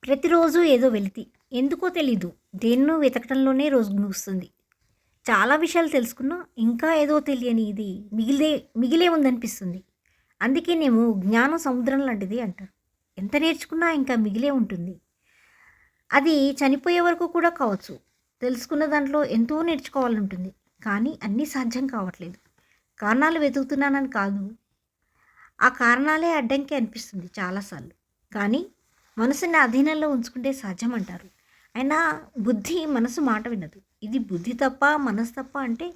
ప్రతిరోజు ఏదో వెలితి. ఎందుకో తెలీదు. దేన్నో వెతకటంలోనే రోజు ముగుస్తుంది. చాలా విషయాలు తెలుసుకున్నా ఇంకా ఏదో తెలియని ఇది మిగిలే ఉందనిపిస్తుంది. అందుకేనేమో జ్ఞానం సముద్రం లాంటిది అంటారు. ఎంత నేర్చుకున్నా ఇంకా మిగిలే ఉంటుంది. అది చనిపోయే వరకు కూడా కావచ్చు. తెలుసుకున్న దాంట్లో ఎంతో నేర్చుకోవాలంటుంది. కానీ అన్నీ సాధ్యం కావట్లేదు. కారణాలు వెతుకుతున్నానని కాదు. ఆ కారణాలే అడ్డంకి అనిపిస్తుంది చాలాసార్లు. కానీ మనసుని అధీనంలో ఉంచుకుంటే సాధ్యమంటారు. అయినా బుద్ధి మనసు మాట వినదు. ఇది బుద్ధి తప్ప మనసు తప్ప అంటే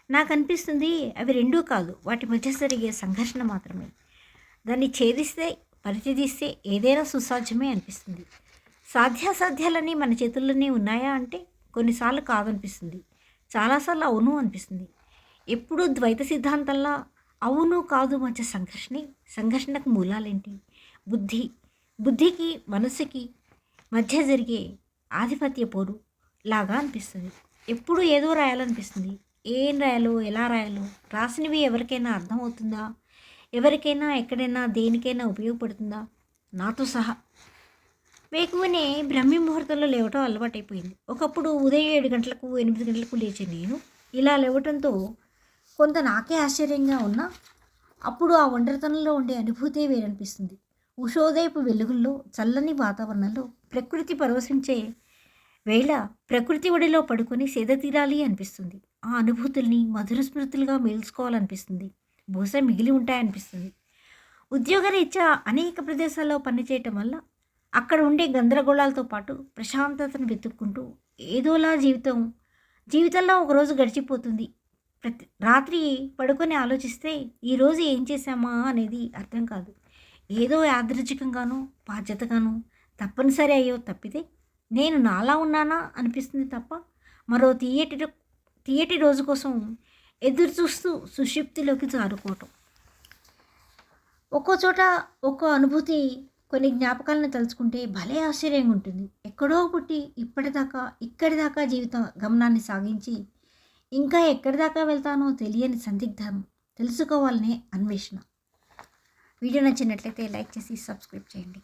నాకు అనిపిస్తుంది అవి రెండూ కాదు. వాటి మధ్య జరిగే సంఘర్షణ మాత్రమే. దాన్ని ఛేదిస్తే పరిత్యజిస్తే ఏదైనా సుసాధ్యమే అనిపిస్తుంది. సాధ్యాసాధ్యాలన్నీ మన చేతుల్లోనే ఉన్నాయా అంటే కొన్నిసార్లు కాదనిపిస్తుంది. చాలాసార్లు అవును అనిపిస్తుంది. ఎప్పుడూ ద్వైత సిద్ధాంతంలా అవును కాదు మధ్య సంఘర్షణకు మూలాలేంటి? బుద్ధికి మనసుకి మధ్య జరిగే ఆధిపత్య పోరు లాగా అనిపిస్తుంది. ఎప్పుడు ఏదో రాయాలనిపిస్తుంది. ఏం రాయాలో ఎలా రాయాలో రాసినవి ఎవరికైనా అర్థమవుతుందా? ఎవరికైనా ఎక్కడైనా దేనికైనా ఉపయోగపడుతుందా? నాతో సహా వేకువనే బ్రహ్మీ ముహూర్తంలో లేవటం అలవాటైపోయింది. ఒకప్పుడు ఉదయం 7 గంటలకు 8 గంటలకు లేచే నేను ఇలా లేవటంతో కొంత నాకే ఆశ్చర్యంగా ఉన్నా అప్పుడు ఆ ఒంటరితనంలో ఉండే అనుభూతే వేరనిపిస్తుంది. ఉషోదయపు వెలుగుల్లో చల్లని వాతావరణంలో ప్రకృతి పరవశించే వేళ ప్రకృతి ఒడిలో పడుకొని సేద తీరాలి అనిపిస్తుంది. ఆ అనుభూతుల్ని మధుర స్మృతులుగా మేల్చుకోవాలనిపిస్తుంది. బహుశా మిగిలి ఉంటాయనిపిస్తుంది. ఉద్యోగరీత్యా అనేక ప్రదేశాల్లో పనిచేయటం వల్ల అక్కడ ఉండే గందరగోళాలతో పాటు ప్రశాంతతను వెతుక్కుంటూ ఏదోలా జీవితంలో ఒకరోజు గడిచిపోతుంది. రాత్రి పడుకొని ఆలోచిస్తే ఈరోజు ఏం చేశామా అనేది అర్థం కాదు. ఏదో యాదృచ్ఛికంగానో బాధ్యతగానో తప్పనిసరి అయ్యో తప్పితే నేను నాలా ఉన్నానా అనిపిస్తుంది తప్ప మరో తీయటి రోజు కోసం ఎదురు చూస్తూ సుషుప్తిలోకి జారుకోవటం. ఒక్కో చోట ఒక్కో అనుభూతి. కొన్ని జ్ఞాపకాలను తలుచుకుంటే భలే ఆశ్చర్యంగా ఉంటుంది. ఎక్కడో పుట్టి ఇక్కడి దాకా జీవిత గమనాన్ని సాగించి ఇంకా ఎక్కడి దాకా వెళ్తానో తెలియని సందిగ్ధం తెలుసుకోవాలనే అన్వేషణ. వీడియో నచ్చినట్లయితే లైక్ చేసి సబ్స్క్రైబ్ చేయండి.